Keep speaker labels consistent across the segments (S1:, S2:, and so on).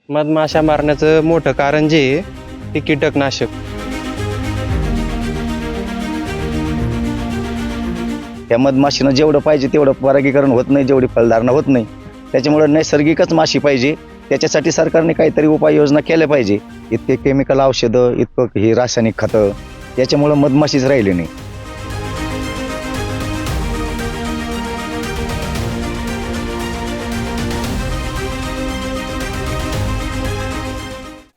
S1: मधमाशा मारण्याचं मोठं कारण जे आहे ते कीटकनाशक.
S2: त्या मधमाशीनं जेवढं पाहिजे तेवढं परागीकरण होत नाही, जेवढी फलधारणा होत नाही. त्याच्यामुळे नैसर्गिकच माशी पाहिजे. त्याच्यासाठी सरकारने काहीतरी उपाययोजना केल्या पाहिजे. इतके केमिकल औषधं, इतकं ही रासायनिक खतं, याच्यामुळं मधमाशीच राहिली नाही.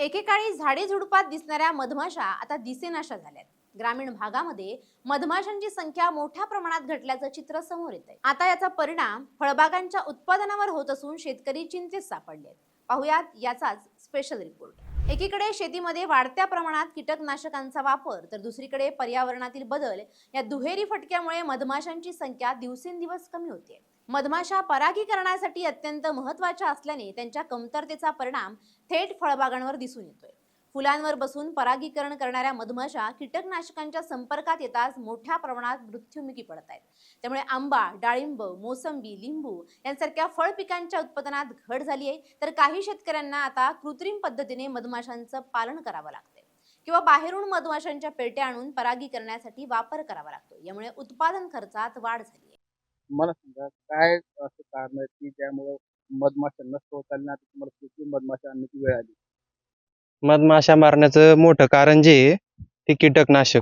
S3: एकेकाळी झाडे झुडपात दिसणाऱ्या मधमाशा आता दिसेनाशा झाल्यात. ग्रामीण भागामध्ये मधमाशांची संख्या मोठ्या प्रमाणात घटल्याचं चित्र समोर येत आहे. आता याचा परिणाम फळबागांच्या उत्पादनावर होत असून शेतकरी चिंतेत सापडले. पाहुयात याचाच स्पेशल रिपोर्ट. एकीकडे शेतीमध्ये वाढत्या प्रमाणात कीटकनाशकांचा वापर तर दुसरीकडे पर्यावरणातील बदल या दुहेरी फटक्यामुळे मधमाशांची संख्या दिवसेंदिवस कमी होते. मधमाशा परागीकरणासाठी अत्यंत महत्त्वाच्या असल्याने त्यांच्या कमतरतेचा परिणाम थेट फळबागांवर दिसून येतोय. फुलांवर बसून परागीकरण करणाऱ्या मधमाशा कीटकनाशकांच्या संपर्कात येताच मोठ्या प्रमाणात मृत्युमुखी पडत आहेत. त्यामुळे आंबा, डाळिंब, मोसंबी, लिंबू यांसारख्या फळ पिकांच्या उत्पादनात घट झाली आहे. तर काही शेतकऱ्यांना आता कृत्रिम पद्धतीने मधमाशांचं पालन करावं लागतंय किंवा बाहेरून मधमाशांच्या पेट्या आणून परागीकरणासाठी वापर करावा लागतो. यामुळे उत्पादन खर्चात वाढ झाली आहे.
S4: मला सांगा काय असं कारण आहे की त्यामुळे मधमाशा नष्ट होत चालल्या, आता तुम्हाला कृत्रिम मधमाशा आणण्याची वेळ आली?
S1: मधमाशा मारण्याचं मोठं कारण जे आहे ते कीटकनाशक.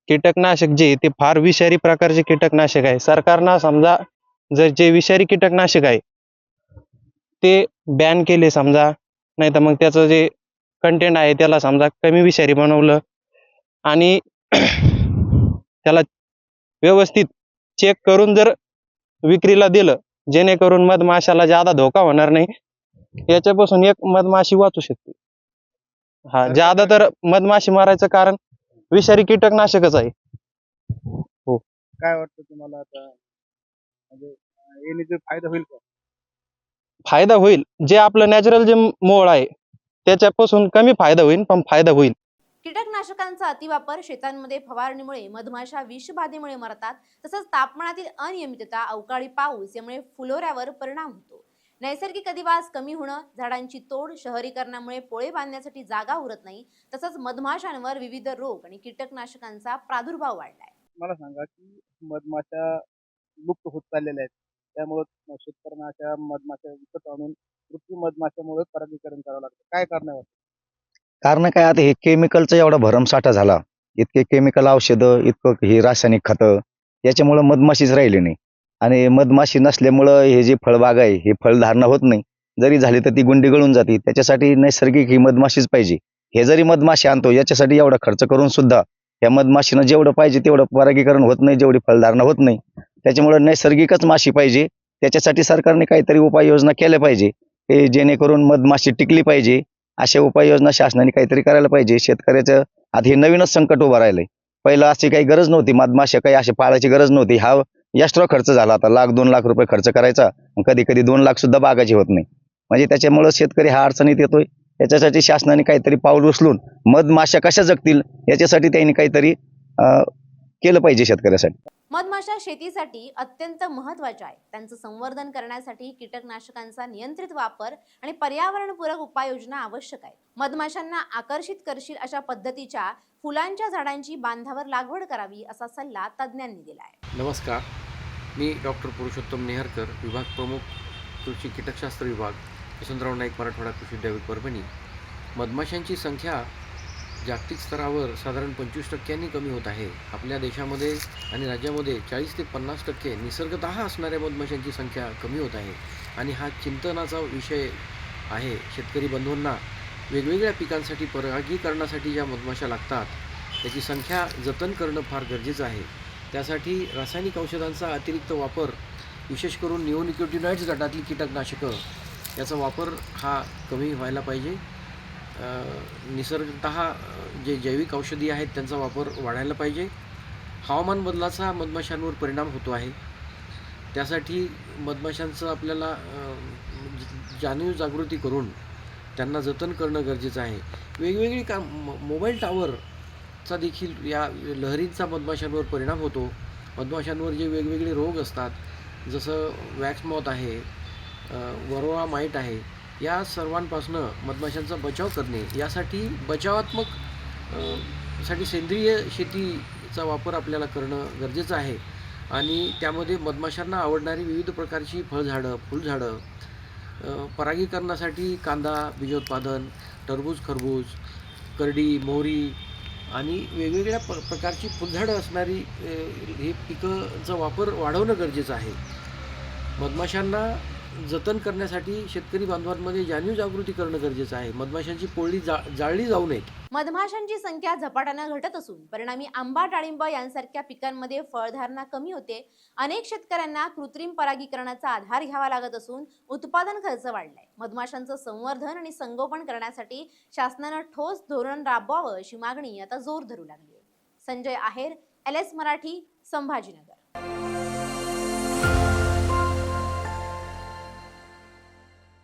S1: कीटकनाशक जे आहे ते फार विषारी प्रकारचे कीटकनाशक आहे. सरकारनं समजा जर जे विषारी कीटकनाशक आहे ते बॅन केले समजा, नाही तर मग त्याचं जे कंटेंट आहे त्याला समजा कमी विषारी बनवलं आणि त्याला व्यवस्थित चेक करून जर विक्रीला दिलं, जेणेकरून मधमाशाला ज्यादा धोका होणार नाही, याच्यापासून एक मधमाशी वाचू शकते. हा, ज्यादा तर मधमाशी मारायचं कारण विषारी कीटकनाशकच आहे.
S4: काय वाटतं तुम्हाला आता, म्हणजे याने जे फायदा होईल का?
S1: फायदा होईल, जे आपलं नॅचरल जे मोळ आहे त्याच्यापासून कमी फायदा होईल, पण फायदा होईल.
S3: कीटकनाशकांचा अतिवापर शेतांमध्ये फवारणीमुळे मधमाशा विषबाधेमुळे मरतात. तसंच तापमानातील अनियमितता, अवकाळी पाऊस यामुळे फुलोऱ्यावर परिणाम होतो. नैसर्गिक अधिवास कमी होणं, झाडांची तोड, शहरीकरणामुळे पोळे बांधण्यासाठी जागा उरत नाही, तसंच मधमाशांवर विविध रोग आणि कीटकनाशकांचा प्रादुर्भाव वाढलाय.
S4: मला सांगा की मधमाशा लुप्त होत चाललेल्या आहेत, त्यामुळे शेतकऱ्यांना अशा मधमाशा विकत आणून कृत्रिम मधमाशामुळे परागीकरण करावं लागतं. काय कारण आहे?
S2: कारण काय, आता हे केमिकलचा एवढा भरमसाठा झाला. इतके केमिकल औषधं, इतकं ही रासायनिक खतं, याच्यामुळं मधमाशीच राहिली नाही. आणि मधमाशी नसल्यामुळं हे जे फळबाग आहे हे फलधारणा होत नाही. जरी झाली तर ती गुंडी गळून जाते. त्याच्यासाठी नैसर्गिक ही मधमाशीच पाहिजे. हे जरी मधमाशी आणतो याच्यासाठी एवढा खर्च करून सुद्धा या मधमाशीनं जेवढं पाहिजे तेवढं परागीकरण होत नाही, जेवढी फलधारणा होत नाही. त्याच्यामुळं नैसर्गिकच माशी पाहिजे. त्याच्यासाठी सरकारने काहीतरी उपाययोजना केल्या पाहिजे, हे जेणेकरून मधमाशी टिकली पाहिजे. अशा उपाययोजना शासनाने काहीतरी करायला पाहिजे. शेतकऱ्याचं आता हे नवीनच संकट उभं राहिलंय. पहिलं अशी काही गरज नव्हती, मधमाशा काही अशी पाळायची गरज नव्हती. हा एक्स्ट्रा खर्च झाला. आता ₹1,00,000-2,00,000 खर्च करायचा, कधी कधी 2,00,000 सुद्धा बागाची होत नाही. म्हणजे त्याच्यामुळं शेतकरी हा अडचणीत येतोय. त्याच्यासाठी शासनाने काहीतरी पाऊल उचलून मधमाशा कशा जगतील याच्यासाठी त्यांनी काहीतरी केलं पाहिजे शेतकऱ्यासाठी.
S3: मधमाशा शेतीसाठी अत्यंत महत्त्वाच्या आहेत. त्यांचं संवर्धन करण्यासाठी कीटकनाशकांचा नियंत्रित वापर आणि पर्यावरणपूरक उपाययोजना आवश्यक आहे. मधमाशांना आकर्षित करशील अशा पद्धतीच्या फुलांच्या झाडांची बांधावर लागवड करावी असा सल्ला तज्ज्ञांनी दिला आहे.
S5: नमस्कार, मी डॉक्टर पुरुषोत्तम नेहरकर, विभाग प्रमुख कृषी कीटकशास्त्र विभाग, यशवंतराव नाईक मराठवाडा कृषी विद्यापीठ परभणी. मधमाशांची संख्या जागतिक स्तरावर साधारण 25% कमी होत आहे. आपल्या देशामध्ये आणि राज्यामध्ये 40 ते 50% निसर्गतः असणाऱ्या मधमाशांची संख्या कमी होत आहे आणि हा चिंतनाचा विषय आहे. शेतकरी बंधूंना वेगवेगळ्या पिकांसाठी परागीकरणासाठी ज्या मधमाशा लागतात त्याची संख्या जतन करणं फार गरजेचं आहे. त्यासाठी रासायनिक औषधांचा अतिरिक्त वापर, विशेष करून निओनिकोटिनॉइड्स गटातील कीटकनाशकं याचा वापर हा कमी व्हायला पाहिजे. निसर्गतः जे जैविक औषधी आहेत त्यांचा वापर वाढायला पाहिजे. हवामान बदलाचा मधमाशांवर परिणाम होतो आहे, त्यासाठी मधमाशांचं आपल्याला जाणीव जागृती करून त्यांना जतन करणं गरजेचं आहे. वेगवेगळी मोबाईल टावरचा देखील या लहरींचा मधमाशांवर परिणाम होतो. मधमाशांवर जे वेगवेगळे रोग असतात, जसं वॅक्स मॉथ आहे, वरोळा माईट आहे, या सर्वांपासनं मधमाशांचा बचाव करणे यासाठी बचावात्मक साठी सेंद्रिय शेतीचा वापर आपल्याला करणं गरजेचं आहे आणि त्यामध्ये मधमाशांना आवडणारी विविध प्रकारची फळझाडं, फुलझाडं, परागीकरणासाठी कांदा, बीजोत्पादन, टरबूज, खरबूज, करडी, मोहरी आणि वेगवेगळ्या प्रकारची फुलझाडं असणारी हे पिकांचा वापर वाढवणं गरजेचं आहे. मधमाशांना जतन करण्यासाठी शेतकरी बांधवांमध्ये जाणीव जागृती करणं गरजेचं आहे. मधमाशांची पोळी जाळली जाऊ नये.
S3: मधमाशांची संख्या झपाट्यानं घटत असून परिणामी आंबा, डाळिंब यांसारख्या पिकांमध्ये फळधारणा कमी होते. अनेक शेतकऱ्यांना कृत्रिम परागीकरणाचा आधार घ्यावा लागत असून उत्पादन खर्च वाढलाय. मधमाशांचं संवर्धन आणि संगोपन करण्यासाठी शासनानं ठोस धोरण राबवावं अशी मागणी आता जोर धरू लागली आहे. संजय आहेर, LS मराठी, संभाजीनगर.